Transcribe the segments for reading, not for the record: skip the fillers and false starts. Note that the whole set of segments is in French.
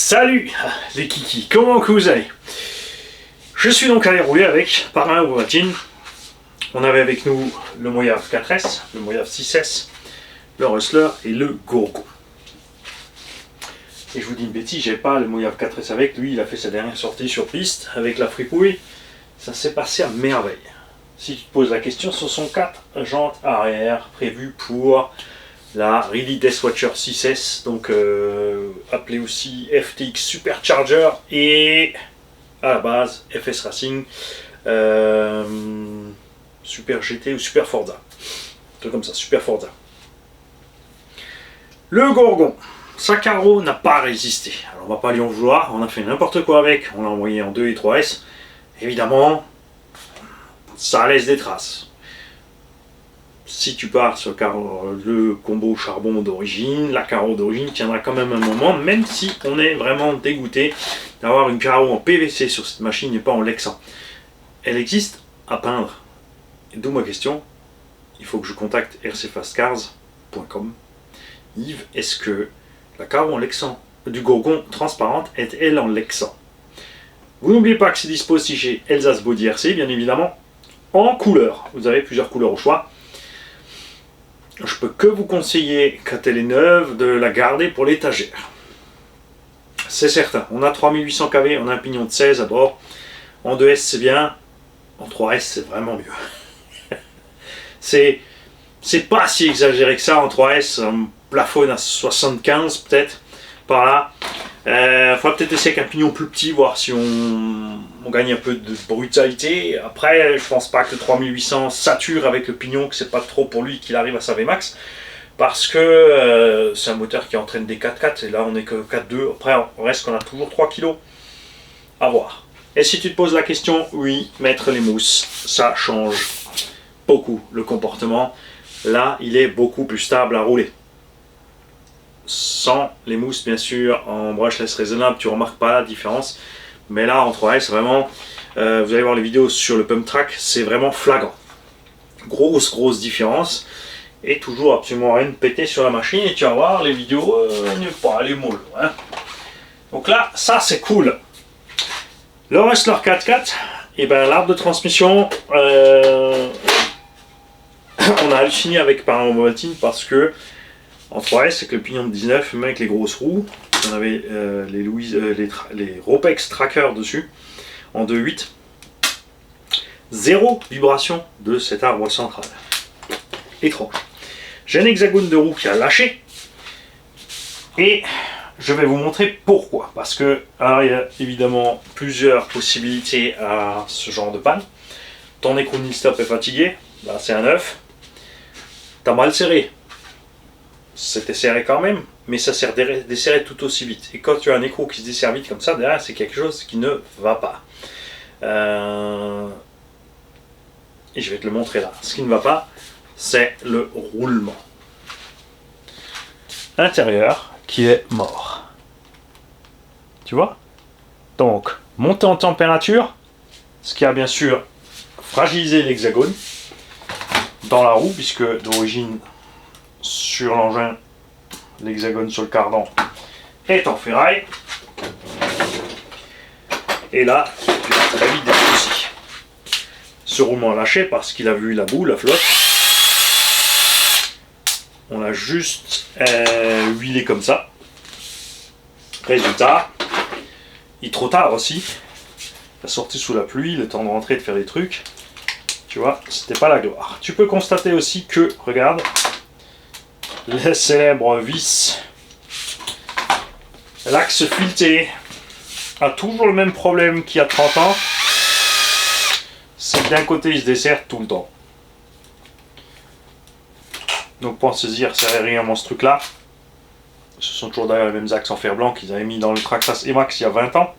Salut les kikis, comment que vous allez? Je suis donc allé rouler avec Parrain Ovaltine. On avait avec nous le Moyave 4S, le Moyave 6S, le Rustler et le Gorgon. Et je vous dis une bêtise, j'ai pas le Moyave 4S avec lui, il a fait sa dernière sortie sur piste avec la fripouille. Ça s'est passé à merveille. Si tu te poses la question, ce sont 4 jantes arrière prévues pour la Really Deathwatcher 6S, donc appelé aussi FTX Supercharger et à la base FS Racing Super GT ou Super Forza, un truc comme ça, Super Forza. Le Gorgon, sa carreau n'a pas résisté, alors on va pas lui en vouloir, on a fait n'importe quoi avec, on l'a envoyé en 2 et 3S, évidemment ça laisse des traces. Si tu pars sur le combo charbon d'origine, la carreau d'origine tiendra quand même un moment, même si on est vraiment dégoûté d'avoir une carreau en PVC sur cette machine et pas en Lexan. Elle existe à peindre. D'où ma question, il faut que je contacte rcfastcars.com. Yves, est-ce que la carreau en Lexan du Gorgon transparente est-elle en Lexan? Vous n'oubliez pas que c'est dispo aussi chez Elsace Body RC, bien évidemment, en couleur. Vous avez plusieurs couleurs au choix. Je peux que vous conseiller, quand elle est neuve, de la garder pour l'étagère. C'est certain. On a 3800 kV, on a un pignon de 16 à bord. En 2S c'est bien, en 3S c'est vraiment mieux. c'est pas si exagéré que ça en 3S, on plafonne à 75 peut-être, par là. Faudra peut-être essayer avec un pignon plus petit, voir si on gagne un peu de brutalité. Après, je pense pas que le 3800 sature avec le pignon, que c'est pas trop pour lui qu'il arrive à sa Vmax, parce que c'est un moteur qui entraîne des 4x4 et là on est que 4.2. Après, on reste qu'on a toujours 3 kg à voir. Et si tu te poses la question, oui, mettre les mousses, ça change beaucoup le comportement. Là, il est beaucoup plus stable à rouler. Sans les mousses, bien sûr, en brushless raisonnable, tu remarques pas la différence. Mais là, en 3S, vraiment, vous allez voir les vidéos sur le pump track, c'est vraiment flagrant. Grosse différence. Et toujours absolument rien de pété sur la machine. Et tu vas voir, les vidéos, pas les molles. Hein. Donc là, ça c'est cool. Le Rustler 4x4, et ben l'arbre de transmission, on a halluciné avec Parrain Ovaltine parce que en 3S, c'est que le pignon de 19, même avec les grosses roues, on avait les Ropex Tracker dessus, en 2.8. Zéro vibration de cet arbre central. Étrange. J'ai un hexagone de roue qui a lâché. Et je vais vous montrer pourquoi. Parce que, alors, il y a évidemment plusieurs possibilités à ce genre de panne. Ton écrou stop est fatigué, là c'est un 9. T'as mal serré. C'était serré quand même, mais ça s'est desserré tout aussi vite. Et quand tu as un écrou qui se desserre vite comme ça, derrière c'est quelque chose qui ne va pas. Et je vais te le montrer là. Ce qui ne va pas, c'est le roulement. Intérieur qui est mort. Tu vois? Donc, montée en température, ce qui a bien sûr fragilisé l'hexagone dans la roue, puisque d'origine, sur l'engin, l'hexagone sur le cardan est en ferraille. Et là, tu as très vite des soucis. Ce roulement a lâché parce qu'il a vu la boue, la flotte. On l'a juste huilé comme ça. Résultat, il est trop tard aussi. La sortie sous la pluie, le temps de rentrer et de faire des trucs. Tu vois, c'était pas la gloire. Tu peux constater aussi que, regarde, le célèbre vis, l'axe fileté a toujours le même problème qu'il y a 30 ans, c'est que d'un côté il se dessert tout le temps. Donc pour saisir serrer régulièrement ce truc là, ce sont toujours d'ailleurs les mêmes axes en fer blanc qu'ils avaient mis dans le Traxxas Emax il y a 20 ans.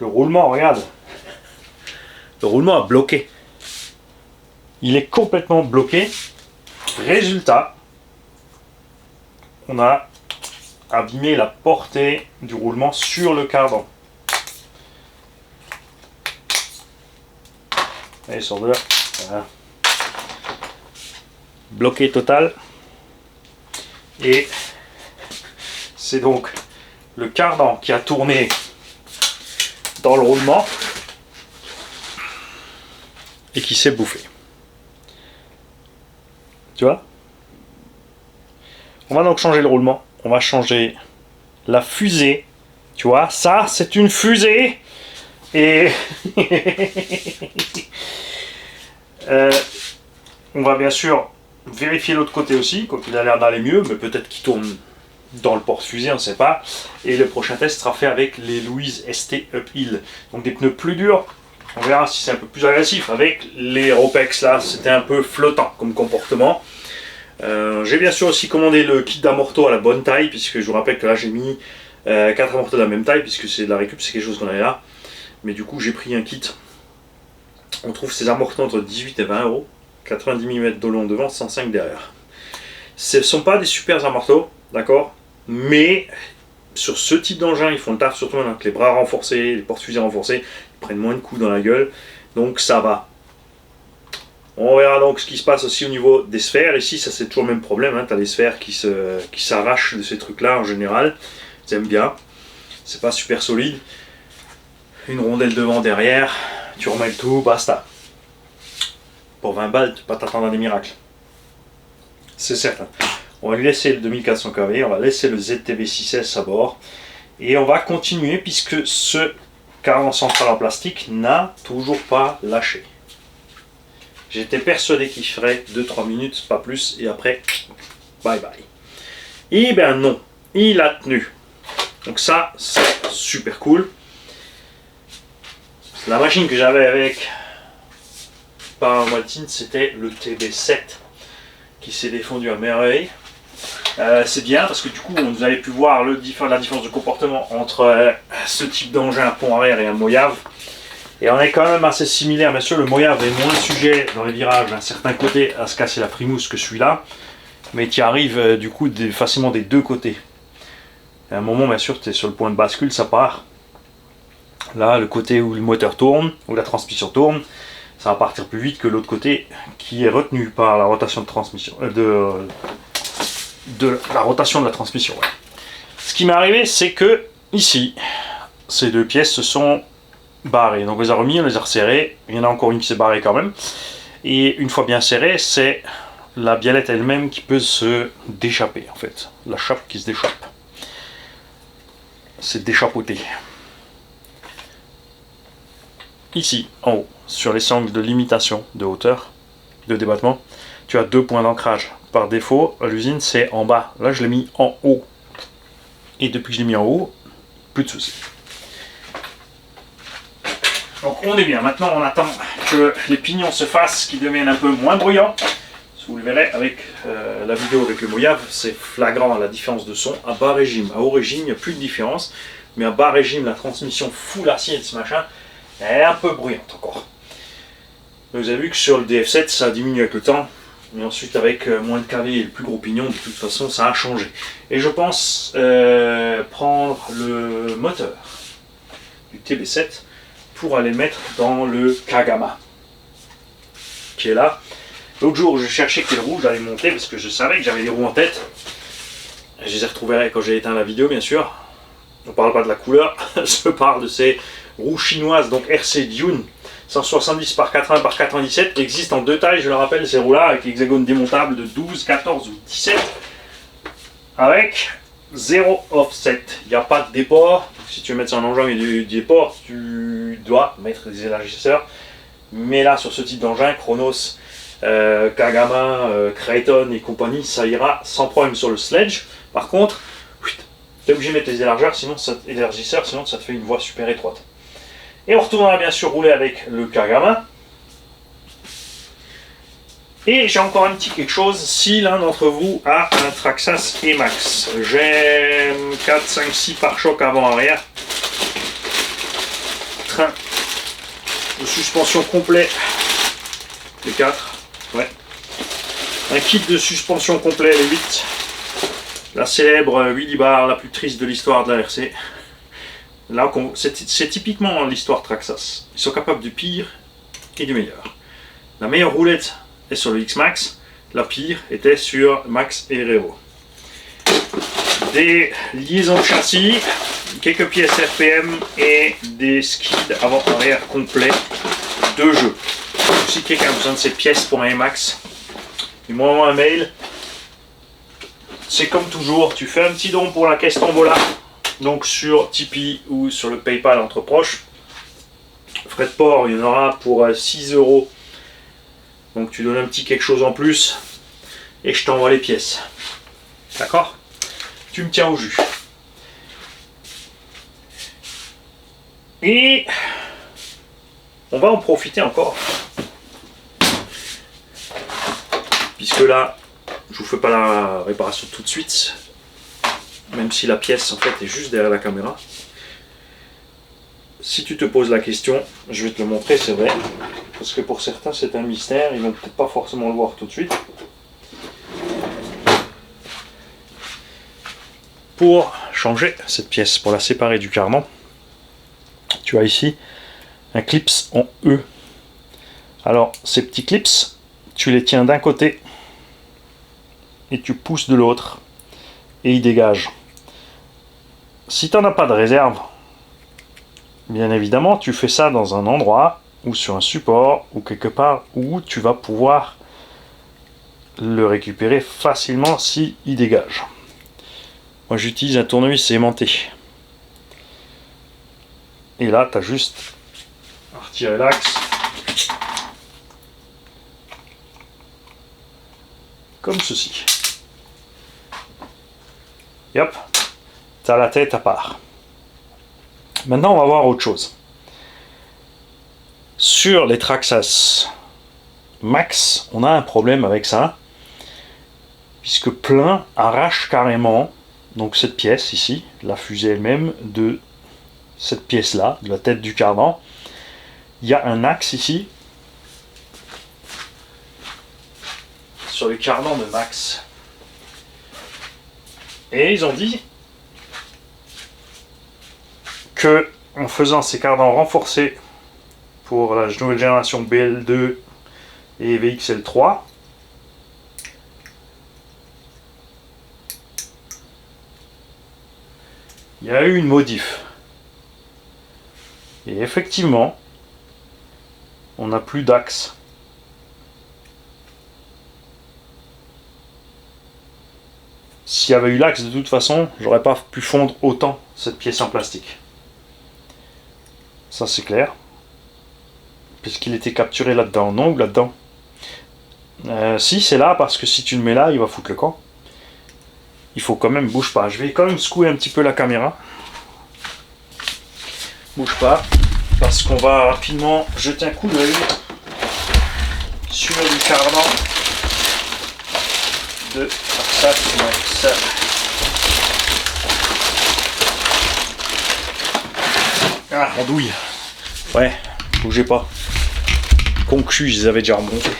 Le roulement, regarde. Le roulement a bloqué. Il est complètement bloqué. Résultat, on a abîmé la portée du roulement sur le cardan. Allez, sors de là. Voilà. bloqué total. Et c'est donc le cardan qui a tourné dans le roulement et qui s'est bouffé. Tu vois? On va donc changer le roulement. On va changer la fusée. Tu vois, ça c'est une fusée. Et on va bien sûr vérifier l'autre côté aussi, quand il a l'air d'aller mieux, mais peut-être qu'il tourne dans le porte-fusée, on ne sait pas. Et le prochain test sera fait avec les Louise ST Uphill. Donc des pneus plus durs. On verra si c'est un peu plus agressif. Avec les Ropex là, c'était un peu flottant comme comportement. J'ai bien sûr aussi commandé le kit d'amorto à la bonne taille, puisque je vous rappelle que là j'ai mis 4 amortos de la même taille, puisque c'est de la récup, c'est quelque chose qu'on avait là. Mais du coup j'ai pris un kit. On trouve ces amortos entre 18 et 20 €. 90 mm de long devant, 105 derrière. Ce ne sont pas des super amortos, d'accord, mais sur ce type d'engin, ils font le taf, surtout avec les bras renforcés, les porte-fusées renforcés, ils prennent moins de coups dans la gueule, donc ça va. On verra donc ce qui se passe aussi au niveau des sphères. Ici, ça c'est toujours le même problème, hein. Tu as les sphères qui s'arrachent de ces trucs-là en général. Ils aiment bien, c'est pas super solide. Une rondelle devant, derrière, tu remets le tout, basta. Pour 20 balles, tu ne peux pas t'attendre à des miracles. C'est certain. On va lui laisser le 2400 kV, on va laisser le ZTB 6S à bord. Et on va continuer puisque ce cardan central en plastique n'a toujours pas lâché. J'étais persuadé qu'il ferait 2-3 minutes, pas plus, et après, bye bye. Et ben non, il a tenu. Donc ça, c'est super cool. La machine que j'avais avec par Martin, c'était le TB7 qui s'est défendu à merveille. C'est bien parce que du coup vous avez pu voir la différence de comportement entre ce type d'engin pont arrière et un Moyave. Et on est quand même assez similaire. Bien sûr, le Moyave est moins sujet dans les virages d'un certain côté à se casser la primousse que celui-là, mais tu arrives du coup facilement des deux côtés. À un moment, bien sûr, tu es sur le point de bascule, ça part. Là, le côté où le moteur tourne, où la transmission tourne, ça va partir plus vite que l'autre côté qui est retenu par la rotation de transmission, de la rotation de la transmission. Ouais. Ce qui m'est arrivé, c'est que ici, ces deux pièces se sont barrées. Donc on les a remis, on les a resserrées. Il y en a encore une qui s'est barrée quand même. Et une fois bien serrée, c'est la biellette elle-même qui peut se déchapper en fait. La chape qui se déchappe. C'est déchapeauté. Ici, en haut, sur les sangles de limitation de hauteur, de débattement, tu as deux points d'ancrage. Par défaut, à l'usine, c'est en bas. Là, je l'ai mis en haut. Et depuis que je l'ai mis en haut, plus de soucis. Donc on est bien. Maintenant, on attend que les pignons se fassent, qu'ils deviennent un peu moins bruyants. Vous le verrez avec la vidéo avec le Moyave, c'est flagrant la différence de son à bas régime. À haut régime, il n'y a plus de différence. Mais à bas régime, la transmission full acier de ce machin, elle est un peu bruyante encore. Vous avez vu que sur le DF7, ça diminue avec le temps. Mais ensuite, avec moins de kV et le plus gros pignon, de toute façon, ça a changé. Et je pense prendre le moteur du TB7 pour aller le mettre dans le Kagama, qui est là. L'autre jour, je cherchais quelle roue j'allais monter parce que je savais que j'avais des roues en tête. Je les ai retrouvées quand j'ai éteint la vidéo, bien sûr. On ne parle pas de la couleur, je parle de ces roues chinoises, donc RC Dune 170 par 80 par 97, existent en deux tailles, je le rappelle, ces roues-là, avec hexagone démontable de 12, 14 ou 17, avec 0 offset. Il n'y a pas de déport. Si tu veux mettre sur un engin et du déport, tu dois mettre des élargisseurs. Mais là, sur ce type d'engin, Chronos, Kagama, Creighton et compagnie, ça ira sans problème sur le sledge. Par contre, tu es obligé de mettre les élargisseurs, sinon ça te fait une voie super étroite. Et on retournera bien sûr rouler avec le Kagama. Et j'ai encore un petit quelque chose, si l'un d'entre vous a un Traxxas E-Max. J'ai 4, 5, 6 pare-chocs avant-arrière. Train de suspension complet. Les 4, ouais. Un kit de suspension complet, les 8. La célèbre Willy Bar, la plus triste de l'histoire de la RC. Là, c'est typiquement l'histoire Traxxas. Ils sont capables du pire et du meilleur. La meilleure roulette est sur le X-Max. la pire était sur Max et Herrero. Des liaisons de châssis, quelques pièces RPM et des skids avant-arrière complets de jeu. Si quelqu'un a besoin de ces pièces pour un Max, dis-moi un mail. C'est comme toujours, tu fais un petit don pour la caisse Tombola, donc sur Tipeee ou sur le PayPal entre proches. Frais de port, il y en aura pour 6 €. Donc tu donnes un petit quelque chose en plus et je t'envoie les pièces. D'accord? Tu me tiens au jus. Et on va en profiter encore. Puisque là, je vous fais pas la réparation tout de suite. Même si la pièce en fait est juste derrière la caméra. Si tu te poses la question, je vais te le montrer, c'est vrai. Parce que pour certains c'est un mystère, ils vont peut-être pas forcément le voir tout de suite. Pour changer cette pièce, pour la séparer du cardan, tu as ici un clips en E. Alors ces petits clips, tu les tiens d'un côté et tu pousses de l'autre et ils dégagent. Si tu n'en as pas de réserve, bien évidemment tu fais ça dans un endroit ou sur un support ou quelque part où tu vas pouvoir le récupérer facilement si il dégage. Moi j'utilise un tournevis aimanté. Et là tu as juste à retirer l'axe. Comme ceci. Et hop, tu as la tête à part. Maintenant on va voir autre chose. Sur les Traxxas Max, on a un problème avec ça. Puisque plein arrache carrément donc cette pièce ici, la fusée elle-même, de cette pièce là, de la tête du cardan. Il y a un axe ici sur le cardan de Max. Et ils ont dit que en faisant ces cardans renforcés pour la nouvelle génération BL2 et VXL3, il y a eu une modif. Et effectivement, on n'a plus d'axe. S'il y avait eu l'axe, de toute façon, j'aurais pas pu fondre autant cette pièce en plastique. Ça c'est clair. Puisqu'il était capturé là-dedans. Non, ou là-dedans. Si, c'est là, parce que si tu le mets là, il va foutre le camp. Il faut quand même, bouge pas. Je vais quand même secouer un petit peu la caméra. Bouge pas. Parce qu'on va rapidement jeter un coup d'œil sur le cardan de Traxxas Max. Ah, andouille. Ouais, bougez pas. Concu, je les avais déjà remontés.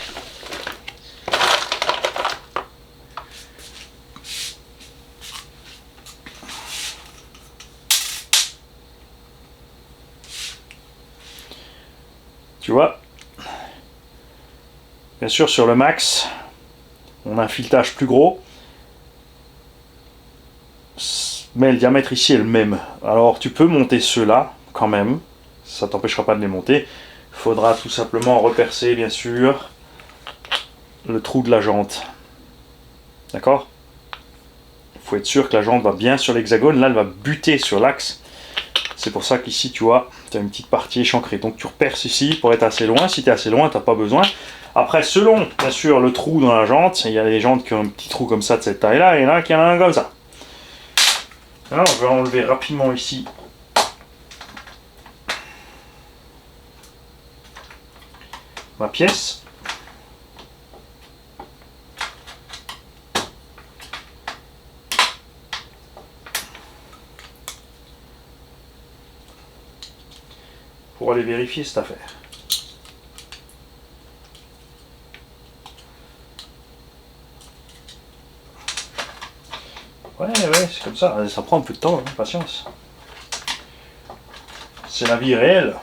Tu vois, bien sûr sur le Max, on a un filetage plus gros, mais le diamètre ici est le même. Alors tu peux monter ceux-là quand même, ça t'empêchera pas de les monter. Il faudra tout simplement repercer bien sûr le trou de la jante. D'accord? Il faut être sûr que la jante va bien sur l'hexagone, là elle va buter sur l'axe. C'est pour ça qu'ici, tu vois, tu as une petite partie échancrée. Donc tu reperces ici pour être assez loin. Si tu es assez loin, tu n'as pas besoin. Après, selon, bien sûr, le trou dans la jante, il y a des jantes qui ont un petit trou comme ça de cette taille-là, et il y en a qui en a un comme ça. Alors, je vais enlever rapidement ici ma pièce. Pour aller vérifier cette affaire. Ouais, c'est comme ça. Ça prend un peu de temps, hein, patience. C'est la vie réelle.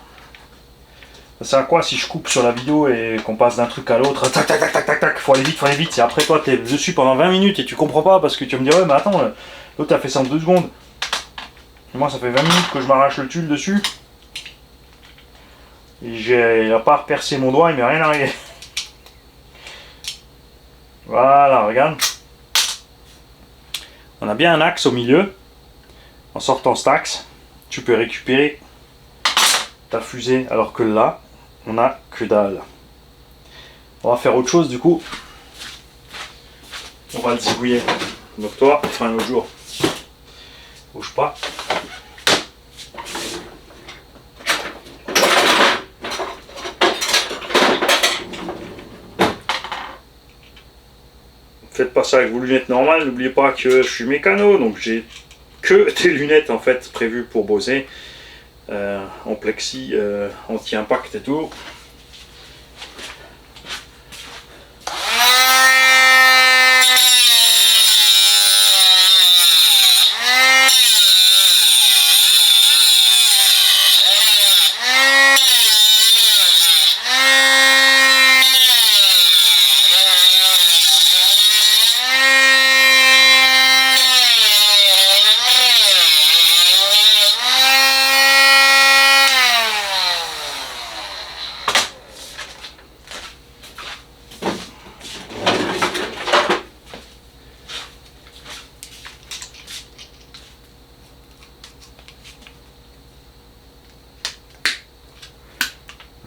Ça sert à quoi si je coupe sur la vidéo et qu'on passe d'un truc à l'autre, tac tac tac tac tac tac, faut aller vite. C'est après toi, tu es dessus pendant 20 minutes et tu comprends pas parce que tu vas me dire, ouais, mais attends, l'autre a fait ça en 2 secondes. Et moi, ça fait 20 minutes que je m'arrache le tulle dessus. Et j'ai à part percer mon doigt, il m'est rien arrivé. Voilà, regarde. On a bien un axe au milieu. En sortant cet axe, tu peux récupérer ta fusée, alors que là, on a que dalle. On va faire autre chose du coup. On va le zigouiller. Donc toi, on fera un autre jour. Bouge pas. Faites pas ça avec vos lunettes normales. N'oubliez pas que je suis mécano, donc j'ai que des lunettes en fait prévues pour bosser en plexi anti-impact et tout.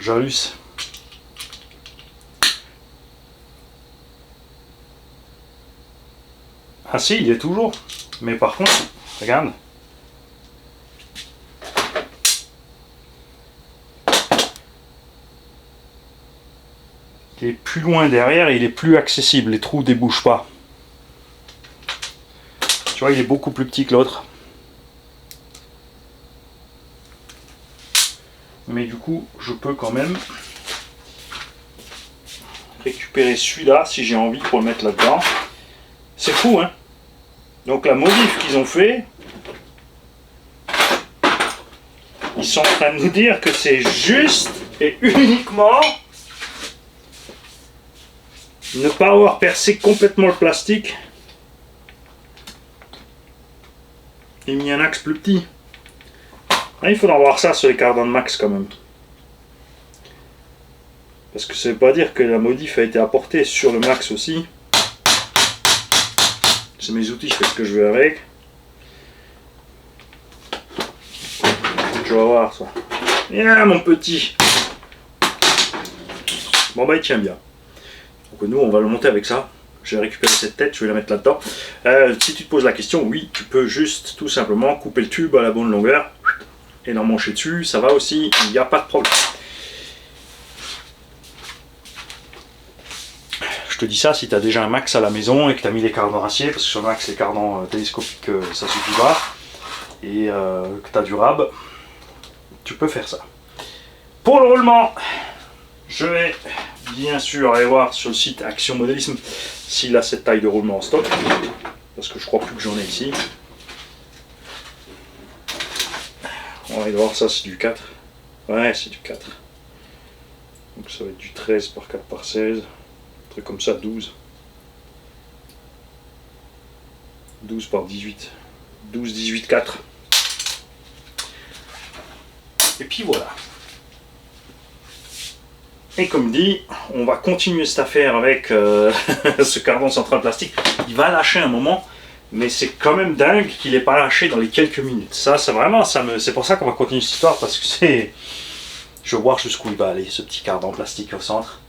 Jalus. Ah si, il est toujours. Mais par contre, regarde. Il est plus loin derrière et il est plus accessible. Les trous débouchent pas. Tu vois, il est beaucoup plus petit que l'autre. Mais du coup, je peux quand même récupérer celui-là si j'ai envie pour le mettre là-dedans. C'est fou, hein? Donc la modif qu'ils ont fait, ils sont en train de nous dire que c'est juste et uniquement ne pas avoir percé complètement le plastique et mis un axe plus petit. Ah, il faudra voir ça sur les cardans de max quand même. Parce que ça ne veut pas dire que la modif a été apportée sur le max aussi. C'est mes outils, je fais ce que je veux avec. Tu vas voir ça. Viens mon petit. Bon bah il tient bien. Donc nous on va le monter avec ça. Je vais récupérer cette tête, je vais la mettre là-dedans. Si tu te poses la question, oui, tu peux juste tout simplement couper le tube à la bonne longueur et l'emmancher dessus, ça va aussi, il n'y a pas de problème. Je te dis ça si tu as déjà un max à la maison et que tu as mis les cardans acier, parce que sur le max les cardans télescopiques ça suffit pas, et que tu as du rab, tu peux faire ça. Pour le roulement, je vais bien sûr aller voir sur le site Action Modélisme s'il a cette taille de roulement en stock, parce que je crois plus que j'en ai ici. On va aller voir ça, c'est du 4. Ouais, c'est du 4. Donc ça va être du 13 par 4 par 16. Un truc comme ça, 12. 12 par 18. 12, 18, 4. Et puis voilà. Et comme dit, on va continuer cette affaire avec ce cardan central plastique. Il va lâcher un moment. Mais c'est quand même dingue qu'il n'ait pas lâché dans les quelques minutes. Ça, c'est vraiment, c'est pour ça qu'on va continuer cette histoire, parce que c'est... Je vois jusqu'où il va aller, ce petit cardan plastique au centre.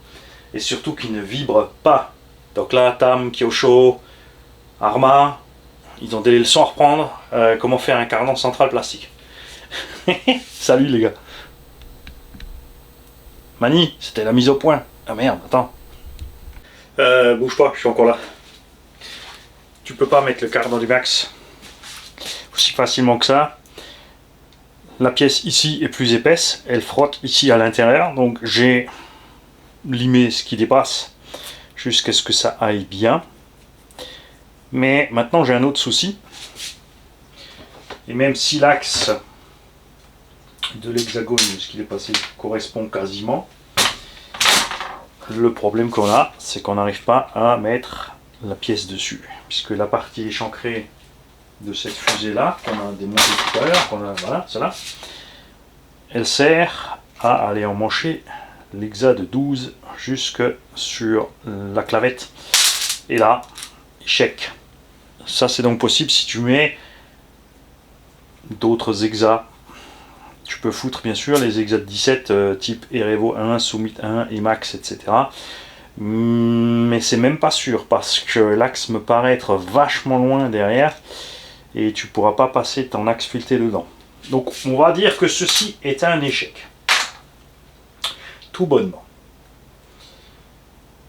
Et surtout qu'il ne vibre pas. Donc là, Tam, Kyosho, Arma, ils ont des leçons à reprendre. Comment faire un cardan central plastique. Salut les gars. Mani, c'était la mise au point. Ah merde, attends. Bouge pas, je suis encore là. Tu peux pas mettre le cardan du max aussi facilement que ça. La pièce ici est plus épaisse, elle frotte ici à l'intérieur, donc j'ai limé ce qui dépasse jusqu'à ce que ça aille bien. Mais maintenant j'ai un autre souci, et même si l'axe de l'hexagone, ce qu'il est passé, correspond quasiment, le problème qu'on a, c'est qu'on n'arrive pas à mettre la pièce dessus, puisque la partie échancrée de cette fusée là, qu'on a démontée tout à l'heure, voilà, celle-là, elle sert à aller emmancher l'hexa de 12 jusque sur la clavette. Et là, échec. Ça c'est donc possible si tu mets d'autres hexas. Tu peux foutre bien sûr les hexas de 17 type Erevo 1, Summit 1, Emax, etc. Mais c'est même pas sûr parce que l'axe me paraît être vachement loin derrière et tu pourras pas passer ton axe fileté dedans. Donc on va dire que ceci est un échec. Tout bonnement.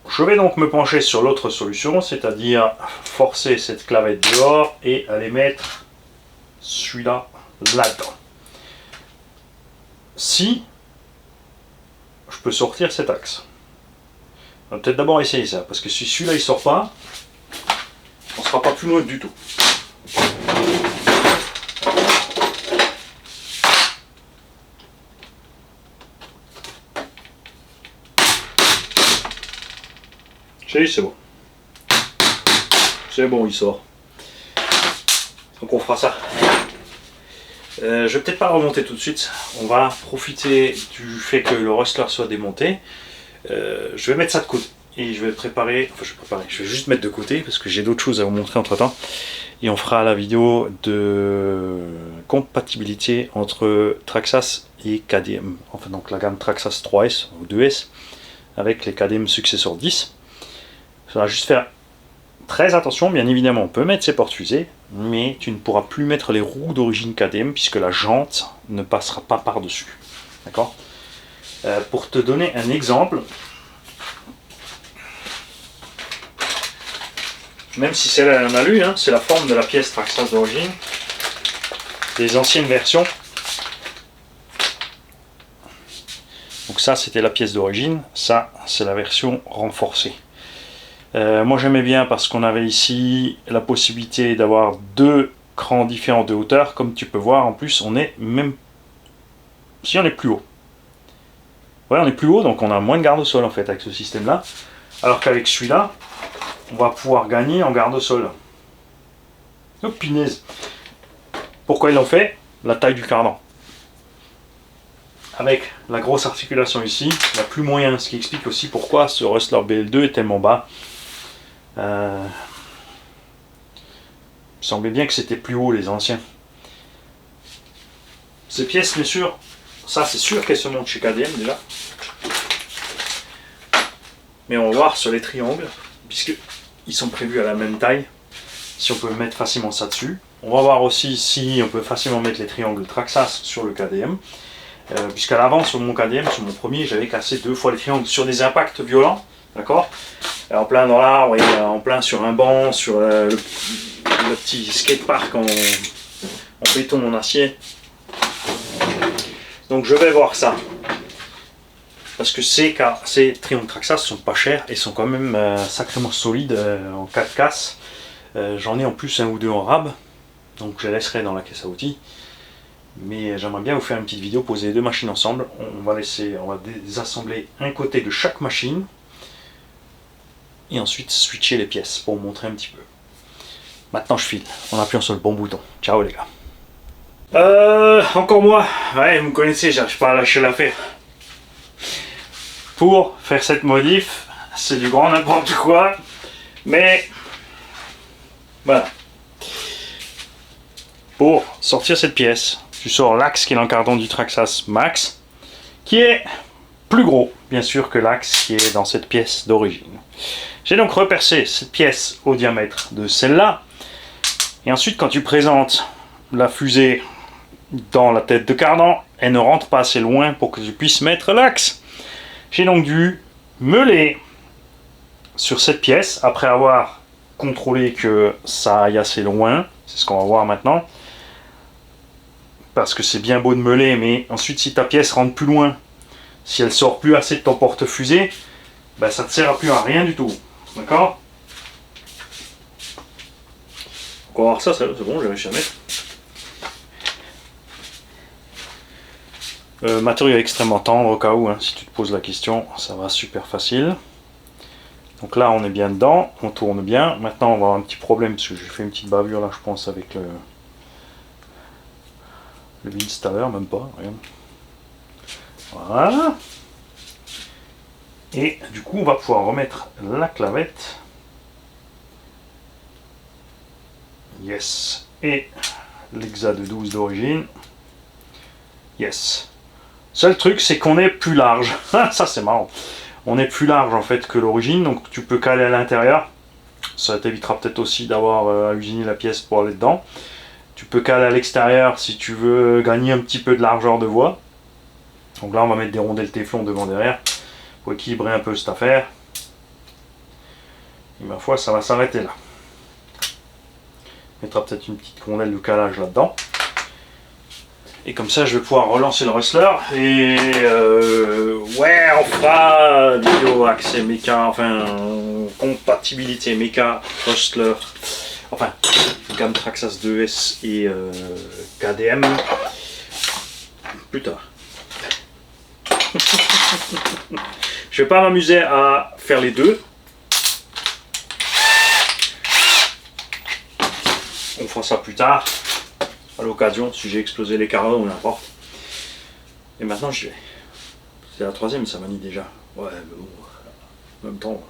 Je vais donc me pencher sur l'autre solution, c'est-à-dire forcer cette clavette dehors et aller mettre celui-là là-dedans. Si je peux sortir cet axe. On va peut-être d'abord essayer ça, parce que si celui-là il sort pas, on sera pas plus loin du tout. C'est bon. C'est bon, il sort. Donc on fera ça. Je vais peut-être pas remonter tout de suite. On va profiter du fait que le rustler soit démonté. Je vais mettre ça de côté. Et je vais préparer. Enfin, je vais juste mettre de côté parce que j'ai d'autres choses à vous montrer entre temps. Et on fera la vidéo de compatibilité entre Traxxas et KDM. Enfin, donc la gamme Traxxas 3S ou 2S avec les KDM Successor 10. Il faudra juste faire très attention, bien évidemment on peut mettre ces porte-fusées, mais tu ne pourras plus mettre les roues d'origine KDM puisque la jante ne passera pas par-dessus. D'accord ? Pour te donner un exemple, même si c'est un alu, hein, c'est la forme de la pièce Traxxas d'origine, des anciennes versions. Donc ça c'était la pièce d'origine, ça c'est la version renforcée. Moi j'aimais bien parce qu'on avait ici la possibilité d'avoir deux crans différents de hauteur. Comme tu peux voir, en plus on est même si on est plus haut. Ouais, on est plus haut, donc on a moins de garde-sol en fait avec ce système là. Alors qu'avec celui-là, on va pouvoir gagner en garde-sol. Oh punaise. Pourquoi ils l'ont fait? La taille du cardan. Avec la grosse articulation ici, il n'y a plus moyen, ce qui explique aussi pourquoi ce Rustler BL2 est tellement bas. Il me semblait bien que c'était plus haut les anciens. Ces pièces, bien sûr, ça c'est sûr qu'elles se montent chez KDM déjà. Mais on va voir sur les triangles, puisque ils sont prévus à la même taille, si on peut mettre facilement ça dessus. On va voir aussi si on peut facilement mettre les triangles Traxxas sur le KDM. Puisqu'à l'avant, sur mon KDM, sur mon premier, j'avais cassé 2 fois les triangles sur des impacts violents. D'accord ? En plein dans l'arbre et en plein sur un banc, sur le petit skatepark en béton, en acier. Donc je vais voir ça. Parce que ces triangles Traxxas sont pas chers et sont quand même sacrément solides en 4 casses. J'en ai en plus un ou deux en rab. Donc je les laisserai dans la caisse à outils. Mais j'aimerais bien vous faire une petite vidéo, poser les deux machines ensemble. On va désassembler un côté de chaque machine. Et ensuite switcher les pièces pour vous montrer un petit peu. Maintenant je file, en appuyant sur le bon bouton. Ciao les gars. Encore moi. Ouais, vous me connaissez, j'arrive pas à lâcher l'affaire. Pour faire cette modif, c'est du grand n'importe quoi. Mais voilà. Pour sortir cette pièce, tu sors l'axe qui est l'encardant du Traxxas Max, qui est plus gros, bien sûr, que l'axe qui est dans cette pièce d'origine. J'ai donc repercé cette pièce au diamètre de celle-là. Et ensuite, quand tu présentes la fusée dans la tête de cardan, elle ne rentre pas assez loin pour que tu puisses mettre l'axe. J'ai donc dû meuler sur cette pièce, après avoir contrôlé que ça aille assez loin. C'est ce qu'on va voir maintenant. Parce que c'est bien beau de meuler, mais ensuite si ta pièce rentre plus loin, si elle sort plus assez de ton porte-fusée, ben ça ne te sert plus à rien du tout. D'accord? On va voir ça, c'est bon, j'ai réussi à mettre. Matériau extrêmement tendre au cas où, hein, si tu te poses la question, ça va super facile. Donc là on est bien dedans, on tourne bien. Maintenant on va avoir un petit problème parce que j'ai fait une petite bavure là je pense avec le Windstaller, même pas, regarde. Voilà. Et du coup on va pouvoir remettre la clavette. Yes. Et l'hexa de 12 d'origine. Yes. Seul truc c'est qu'on est plus large. Ça c'est marrant. On est plus large en fait que l'origine, donc tu peux caler à l'intérieur. Ça t'évitera peut-être aussi d'avoir à usiner la pièce pour aller dedans. Tu peux caler à l'extérieur si tu veux gagner un petit peu de largeur de voie. Donc là on va mettre des rondelles téflon devant derrière pour équilibrer un peu cette affaire. Et ma foi ça va s'arrêter là. On mettra peut-être une petite rondelle de calage là-dedans. Et comme ça je vais pouvoir relancer le Rustler. Et ouais, on fera vidéo accès méca, enfin compatibilité méca Rustler, enfin gamme Traxxas 2S et KDM plus tard. Je vais pas m'amuser à faire les deux. On fera ça plus tard, à l'occasion, si j'ai explosé les carreaux ou n'importe. Et maintenant j'y vais. C'est la troisième, ça manie déjà. Ouais, mais bon, en même temps.